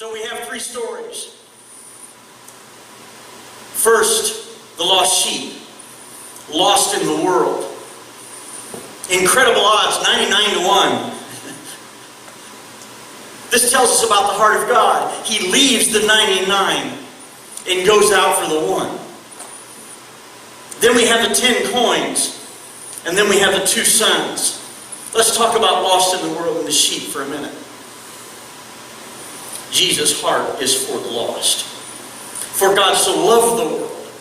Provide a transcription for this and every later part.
So we have three stories. First, the lost sheep, lost in the world. Incredible odds, 99-1. This tells us about the heart of God. He leaves the 99 and goes out for the one. Then we have the 10 coins, and then we have the 2 sons. Let's talk about lost in the world and the sheep for a minute. Jesus' heart is for the lost. For God so loved the world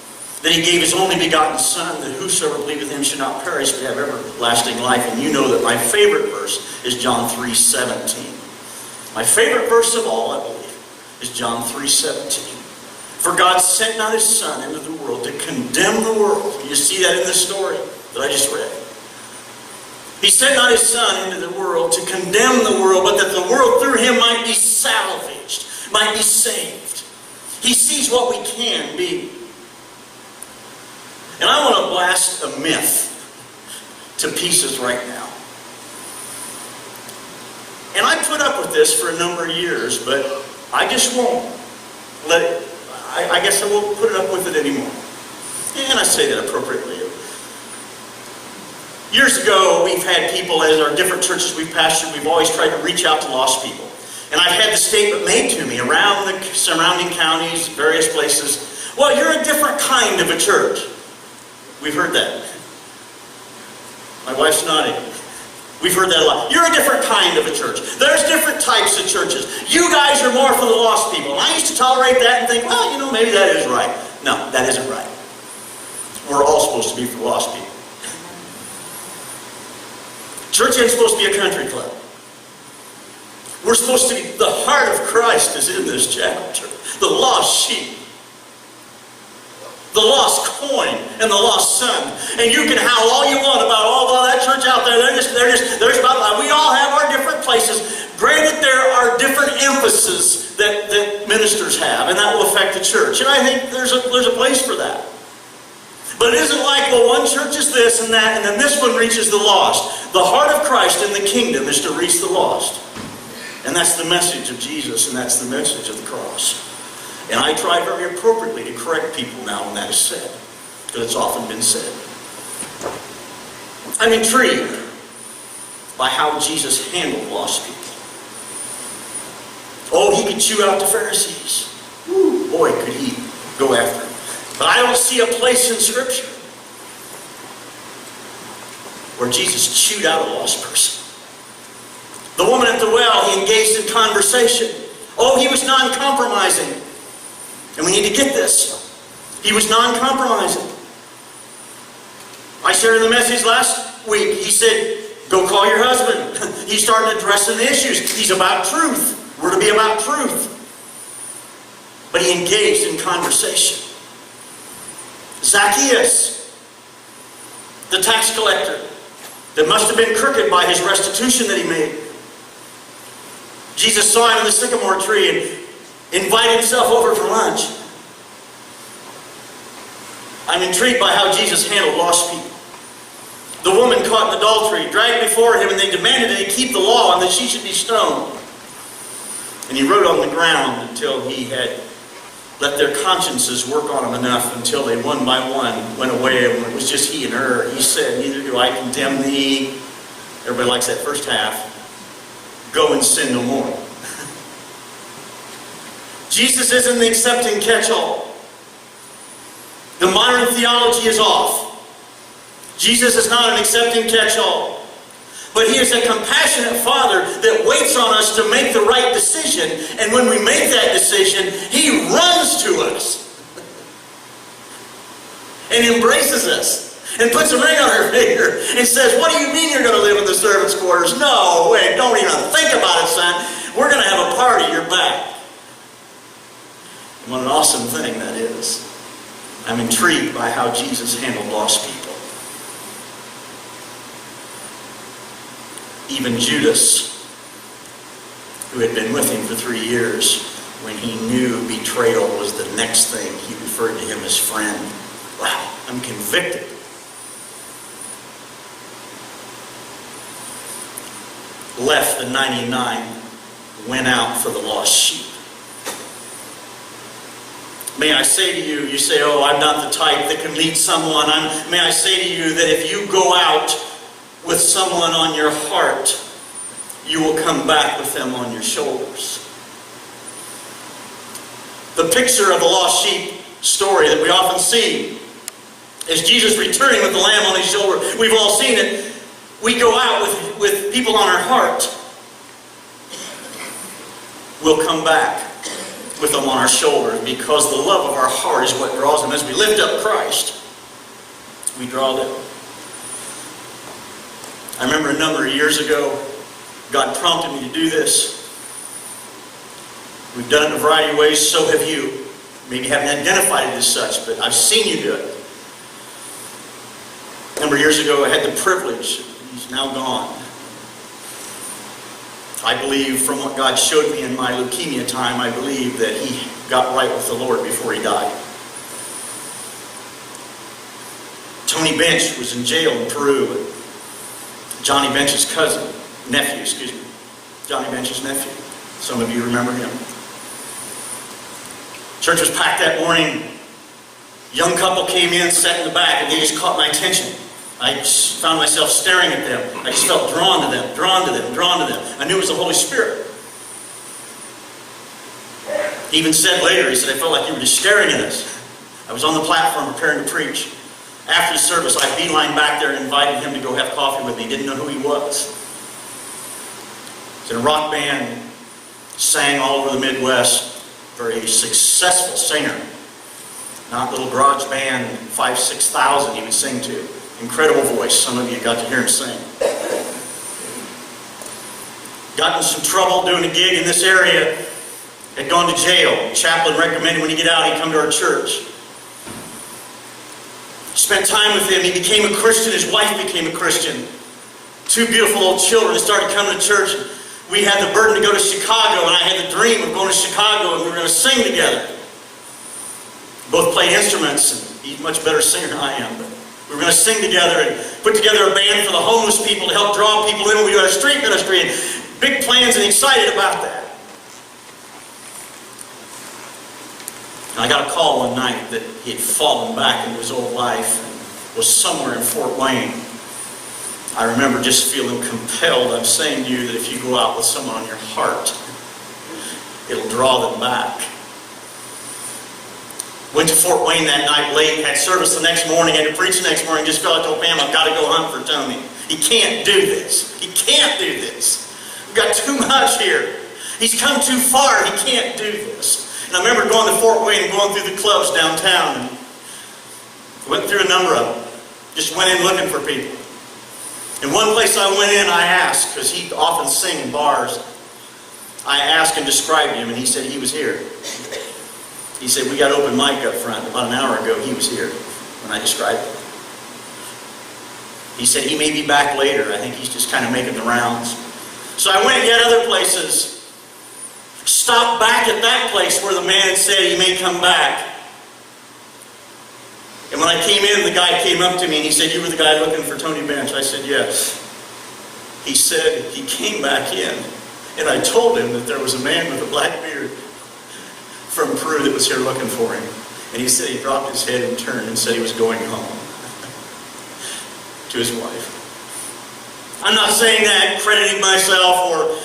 that He gave His only begotten Son, that whosoever believeth in Him should not perish but have everlasting life. And you know that my favorite verse is John 3:17. My favorite verse of all, I believe, is John 3:17. For God sent not His Son into the world to condemn the world. You see that in the story that I just read. He sent not His Son into the world to condemn the world, but that the world through Him might be salvaged, might be saved. He sees what we can be. And I want to blast a myth to pieces right now. And I put up with this for a number of years, but I just won't let it. I guess I won't put it up with it anymore. And I say that appropriately. Years ago, we've had people, as our different churches we've pastored, we've always tried to reach out to lost people. And I've had the statement made to me around the surrounding counties, various places, well, you're a different kind of a church. We've heard that. My wife's nodding. We've heard that a lot. You're a different kind of a church. There's different types of churches. You guys are more for the lost people. And I used to tolerate that and think, well, maybe that is right. No, that isn't right. We're all supposed to be for lost people. Church ain't supposed to be a country club. We're supposed to be, the heart of Christ is in this chapter. The lost sheep. The lost coin and the lost son. And you can howl all you want about all that church out there. They're about, we all have our different places. Granted, there are different emphases that ministers have, and that will affect the church. And I think there's a place for that. But it isn't like, well, one church is this and that, and then this one reaches the lost. The heart of Christ in the kingdom is to reach the lost. And that's the message of Jesus, and that's the message of the cross. And I try very appropriately to correct people now when that is said, because it's often been said. I'm intrigued by how Jesus handled lost people. Oh, He could chew out the Pharisees. Ooh, boy, could He go after them. But I don't see a place in Scripture where Jesus chewed out a lost person. The woman at the well, He engaged in conversation. Oh, He was non-compromising. And we need to get this. He was non-compromising. I shared in the message last week. He said, go call your husband. He's starting to address the issues. He's about truth. We're to be about truth. But He engaged in conversation. Zacchaeus, the tax collector, that must have been crooked by his restitution that he made. Jesus saw him in the sycamore tree and invited himself over for lunch. I'm intrigued by how Jesus handled lost people. The woman caught in adultery, dragged before Him, and they demanded that He keep the law and that she should be stoned. And He wrote on the ground until He had let their consciences work on them enough until they one by one went away, and when it was just He and her, He said, neither do I condemn thee. Everybody likes that first half. Go and sin no more. Jesus isn't the accepting catch-all. The modern theology is off. Jesus is not an accepting catch-all. But He is a compassionate Father that waits on us to make the right decision. And when we make that decision, He runs to us and embraces us and puts a ring on our finger and says, what do you mean you're going to live in the servants' quarters? No, wait, don't even think about it, son. We're going to have a party. You're back. What an awesome thing that is. I'm intrigued by how Jesus handled lost people. Even Judas, who had been with Him for 3 years, when he knew betrayal was the next thing, he referred to Him as friend. Wow, I'm convicted. Left the 99, went out for the lost sheep. May I say to you, you say, oh, I'm not the type that can lead someone. May I say to you that if you go out with someone on your heart, you will come back with them on your shoulders. The picture of the lost sheep story that we often see is Jesus returning with the lamb on his shoulder. We've all seen it. We go out with people on our heart. We'll come back with them on our shoulders, because the love of our heart is what draws them. As we lift up Christ, we draw them. I remember a number of years ago, God prompted me to do this. We've done it in a variety of ways, so have you. Maybe you haven't identified it as such, but I've seen you do it. A number of years ago, I had the privilege, he's now gone. I believe, from what God showed me in my leukemia time, I believe that he got right with the Lord before he died. Tony Bench was in jail in Peru. Johnny Bench's nephew. Johnny Bench's nephew. Some of you remember him. Church was packed that morning. Young couple came in, sat in the back, and they just caught my attention. I just found myself staring at them. I just felt drawn to them, drawn to them, drawn to them. I knew it was the Holy Spirit. He even said later, he said, I felt like you were just staring at us. I was on the platform preparing to preach. After the service, I beelined back there and invited him to go have coffee with me. He didn't know who he was. He was in a rock band, sang all over the Midwest, very successful singer. Not little garage band, 5,000-6,000 he would sing to. Incredible voice. Some of you got to hear him sing. Got in some trouble doing a gig in this area. Had gone to jail. Chaplain recommended when he get out, he'd come to our church. Spent time with him. He became a Christian. His wife became a Christian. 2 beautiful old children started coming to church. We had the burden to go to Chicago, and I had the dream of going to Chicago, and we were going to sing together. Both played instruments, and he's a much better singer than I am. But we were going to sing together and put together a band for the homeless people to help draw people in when we do our street ministry, and big plans, and excited about that. And I got a call one night that he had fallen back into his old life and was somewhere in Fort Wayne. I remember just feeling compelled. I'm saying to you that if you go out with someone on your heart, it'll draw them back. Went to Fort Wayne that night late, had service the next morning, had to preach the next morning, just felt like, oh, Pam, I've got to go hunt for Tony. He can't do this. He can't do this. We've got too much here. He's come too far. He can't do this. And I remember going to Fort Wayne and going through the clubs downtown, and went through a number of them. Just went in looking for people. In one place I went in, I asked, because he often sing in bars, I asked and described him, and he said he was here. He said, we got open mic up front. About an hour ago, he was here when I described him. He said he may be back later. I think he's just kind of making the rounds. So I went yet other places. Stopped back at that place where the man had said he may come back. And when I came in, the guy came up to me and he said, you were the guy looking for Tony Bench? I said, yes. He said he came back in. And I told him that there was a man with a black beard from Peru that was here looking for him. And he said he dropped his head and turned and said he was going home to his wife. I'm not saying that crediting myself or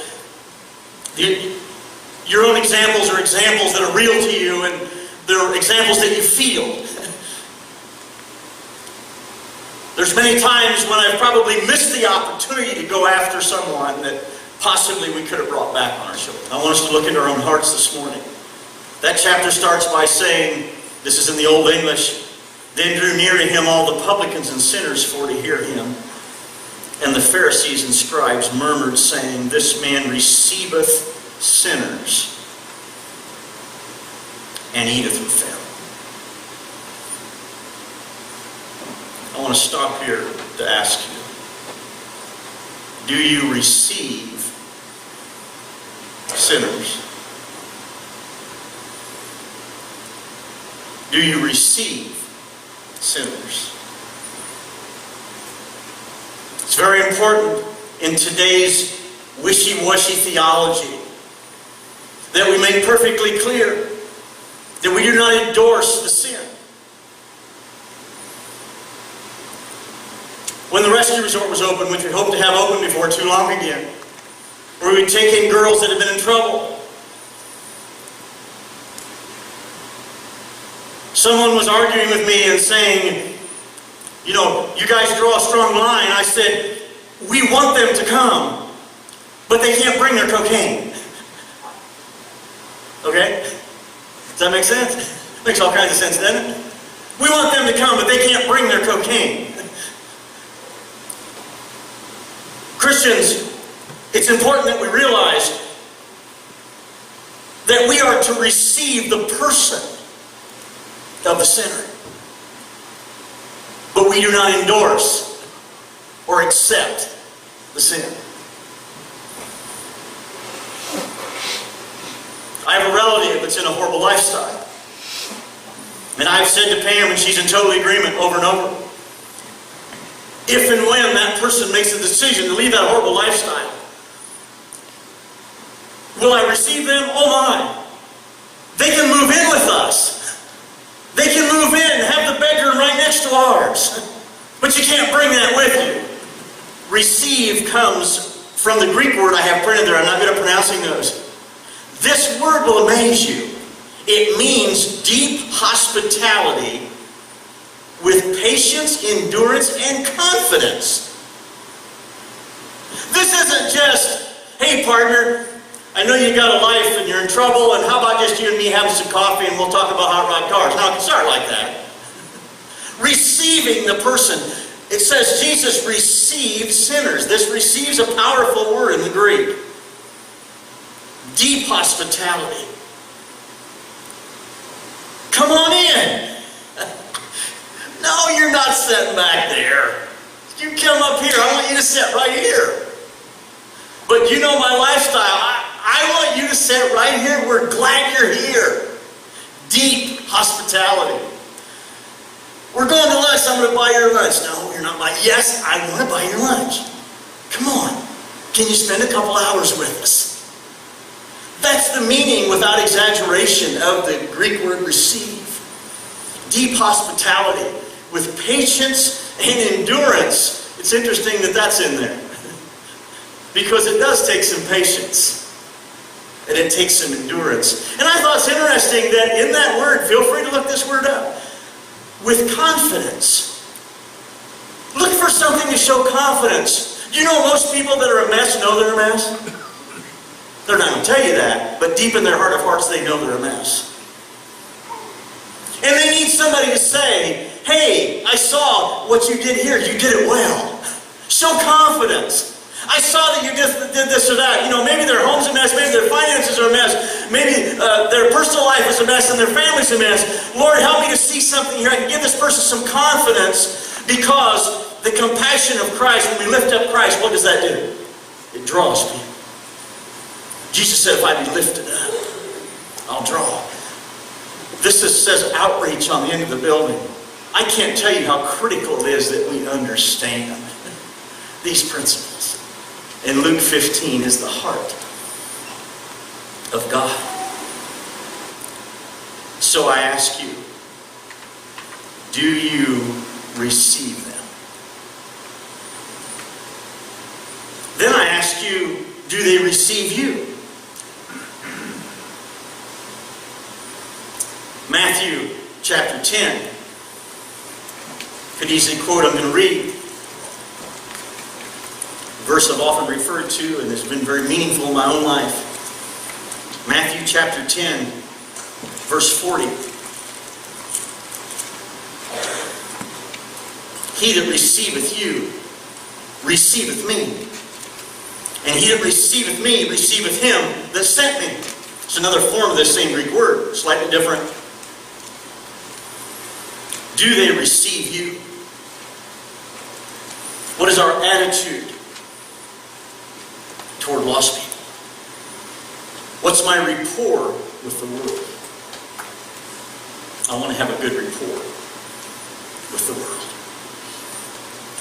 your own examples are examples that are real to you, and they're examples that you feel. There's many times when I've probably missed the opportunity to go after someone that possibly we could have brought back on our shoulder. I want us to look into our own hearts this morning. That chapter starts by saying, this is in the Old English, then drew near to him all the publicans and sinners for to hear him. And the Pharisees and scribes murmured, saying, this man receiveth sinners and eateth with them. I want to stop here to ask you, do you receive sinners? Do you receive sinners? It's very important in today's wishy-washy theology that we make perfectly clear that we do not endorse the sin. When the rescue resort was open, which we hope to have open before too long again, where we take in girls that have been in trouble. Someone was arguing with me and saying, you know, you guys draw a strong line. I said, we want them to come, but they can't bring their cocaine. Okay? Does that make sense? Makes all kinds of sense, doesn't it? We want them to come, but they can't bring their cocaine. Christians, it's important that we realize that we are to receive the person of the sinner. But we do not endorse or accept the sin. I have a relative that's in a horrible lifestyle. And I've said to Pam, and she's in total agreement over and over, if and when that person makes a decision to leave that horrible lifestyle, will I receive them? Oh my! They can move in with us. They can move in, have the bedroom right next to ours. But you can't bring that with you. Receive comes from the Greek word I have printed there. I'm not good at pronouncing those. This word will amaze you. It means deep hospitality with patience, endurance, and confidence. This isn't just, hey partner, I know you got a life and you're in trouble, and how about just you and me having some coffee and we'll talk about hot rod cars. Now it can start like that. Receiving the person. It says Jesus received sinners. This receives a powerful word in the Greek. Deep hospitality. Come on in. No, you're not sitting back there. You come up here. I want you to sit right here. But you know my lifestyle. I want you to sit right here. We're glad you're here. Deep hospitality. We're going to lunch. I'm going to buy your lunch. No, you're not buying. Yes, I want to buy your lunch. Come on. Can you spend a couple hours with us? That's the meaning, without exaggeration, of the Greek word receive. Deep hospitality with patience and endurance. It's interesting that that's in there. Because it does take some patience. And it takes some endurance. And I thought it's interesting that in that word, feel free to look this word up, with confidence. Look for something to show confidence. You know most people that are a mess know they're a mess? They're not going to tell you that, but deep in their heart of hearts they know they're a mess. And they need somebody to say, hey, I saw what you did here. You did it well. Show confidence. I saw that you did this or that. You know, maybe their home's a mess. Maybe their finances are a mess. Maybe their personal life is a mess and their family's a mess. Lord, help me to see something here. I can give this person some confidence, because the compassion of Christ, when we lift up Christ, what does that do? It draws people. Jesus said, if I be lifted up, I'll draw. This says outreach on the end of the building. I can't tell you how critical it is that we understand these principles. And Luke 15 is the heart of God. So I ask you, do you receive them? Then I ask you, do they receive you? Matthew chapter 10. Could easily quote, I'm going to read. Verse I've often referred to and has been very meaningful in my own life. Matthew chapter 10, verse 40. He that receiveth you, receiveth me. And he that receiveth me, receiveth him that sent me. It's another form of this same Greek word, slightly different. Do they receive you? What is our attitude toward lost people? What's my rapport with the world? I want to have a good rapport with the world.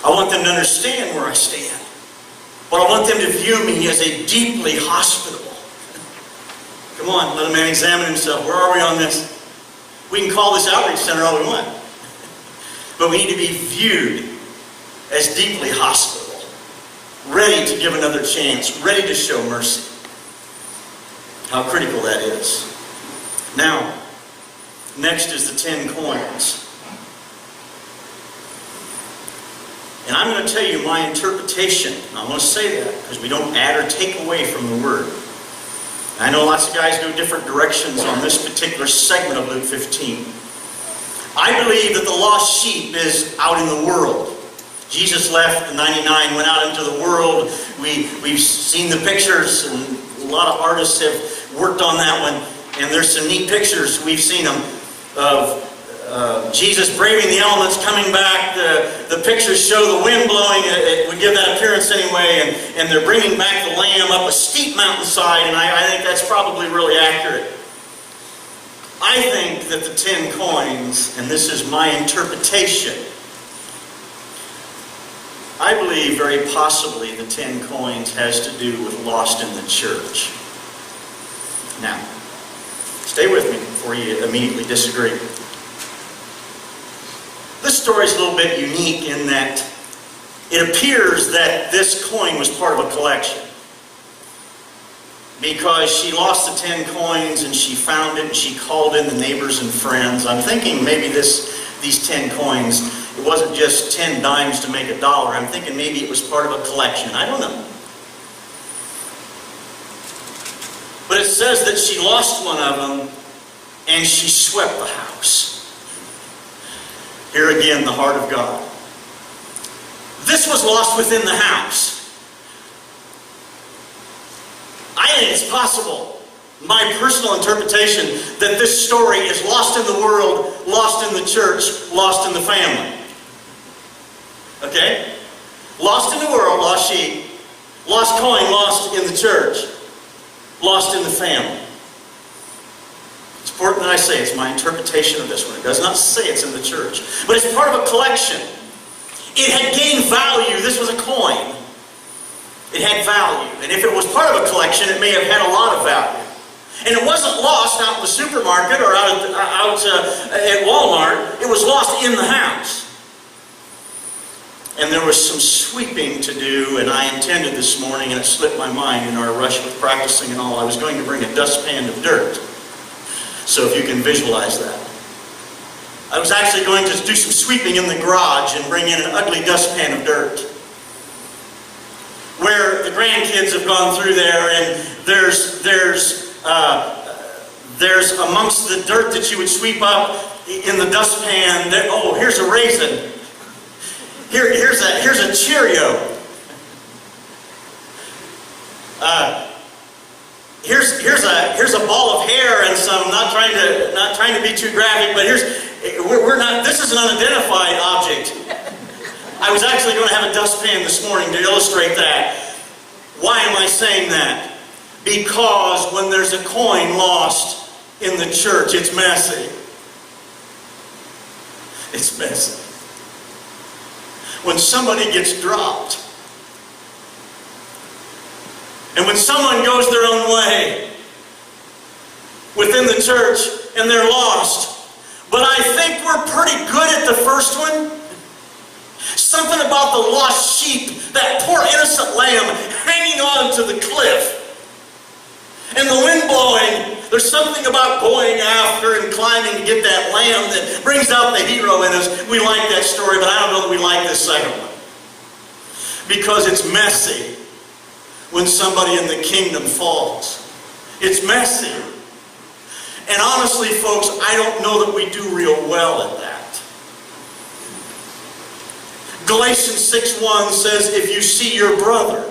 I want them to understand where I stand. But I want them to view me as a deeply hospitable. Come on, let a man examine himself. Where are we on this? We can call this outreach center all we want. But we need to be viewed as deeply hospitable, ready to give another chance, ready to show mercy. How critical that is. Now, next is the 10 coins. And I'm going to tell you my interpretation. I want to say that because we don't add or take away from the Word. I know lots of guys go different directions on this particular segment of Luke 15. I believe that the lost sheep is out in the world. Jesus left, the 99 went out into the world. We've seen the pictures, and a lot of artists have worked on that one. And there's some neat pictures, we've seen them, of Jesus braving the elements, coming back. The pictures show the wind blowing. It would give that appearance anyway. And they're bringing back the lamb up a steep mountainside. And I think that's probably really accurate. I think that the 10 coins, and this is my interpretation, I believe very possibly the 10 coins has to do with lost in the church. Now, stay with me before you immediately disagree. This story is a little bit unique in that it appears that this coin was part of a collection. Because she lost the 10 coins and she found it and she called in the neighbors and friends. I'm thinking maybe these 10 coins, it wasn't just 10 dimes to make $1. I'm thinking maybe it was part of a collection. I don't know. But it says that she lost one of them and she swept the house. Here again, the heart of God. This was lost within the house. I think it's possible, my personal interpretation, that this story is lost in the world, lost in the church, lost in the family. Okay? Lost in the world, lost sheep. Lost coin, lost in the church. Lost in the family. It's important that I say it's my interpretation of this one. It does not say it's in the church. But it's part of a collection. It had gained value. This was a coin. It had value. And if it was part of a collection, it may have had a lot of value. And it wasn't lost out in the supermarket or out at Walmart. It was lost in the house. And there was some sweeping to do, and I intended this morning, and it slipped my mind in our rush with practicing and all, I was going to bring a dustpan of dirt. So if you can visualize that. I was actually going to do some sweeping in the garage and bring in an ugly dustpan of dirt. Where the grandkids have gone through there, and there's amongst the dirt that you would sweep up in the dustpan, oh, here's a raisin. Here's a Cheerio. Here's a ball of hair and some. Not trying to be too graphic, but this is an unidentified object. I was actually going to have a dustpan this morning to illustrate that. Why am I saying that? Because when there's a coin lost in the church, it's messy. It's messy. When somebody gets dropped, and when someone goes their own way within the church and they're lost, but I think we're pretty good at the first one. Something about the lost sheep, that poor innocent lamb hanging on to the cliff. And the wind blowing. There's something about going after and climbing to get that lamb that brings out the hero in us. We like that story, but I don't know that we like this second one. Because it's messy when somebody in the kingdom falls. It's messy. And honestly, folks, I don't know that we do real well at that. Galatians 6:1 says, if you see your brother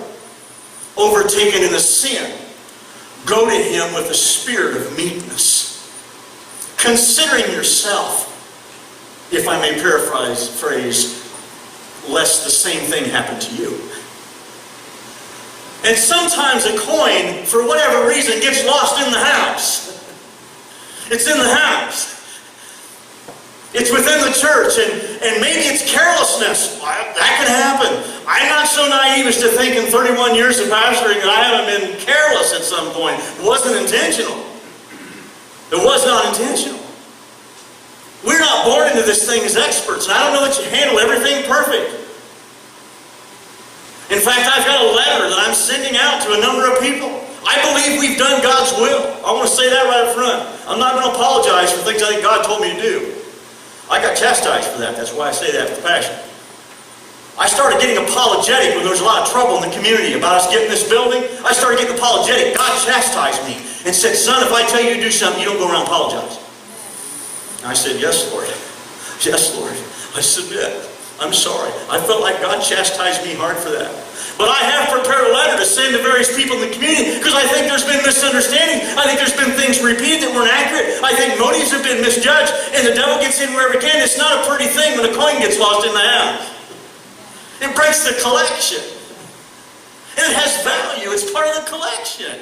overtaken in a sin, go to him with a spirit of meekness, considering yourself, if I may paraphrase, lest the same thing happen to you. And sometimes a coin, for whatever reason, gets lost in the house. It's in the house. It's within the church, and maybe it's carelessness. That can happen. I'm not so naive as to think in 31 years of pastoring that I haven't been careless at some point. It wasn't intentional. It was not intentional. into this thing as experts, and I don't know that you handle everything perfect. In fact, I've got a letter that I'm sending out to a number of people. I believe we've done God's will. I want to say that right up front. I'm not going to apologize for things I think God told me to do. I got chastised for that. That's why I say that with passion. I started getting apologetic when there was a lot of trouble in the community about us getting this building. I started getting apologetic. God chastised me and said, son, if I tell you to do something, you don't go around and apologize. And I said, yes, Lord. Yes, Lord. I submit. I'm sorry. I felt like God chastised me hard for that. But I have prepared a letter to send to various people in the community because I think there's been misunderstanding. I think there's been things repeated that weren't accurate. I think motives have been misjudged, and the devil gets in wherever he can. It's not a pretty thing when a coin gets lost in the house. It breaks the collection. And it has value. It's part of the collection.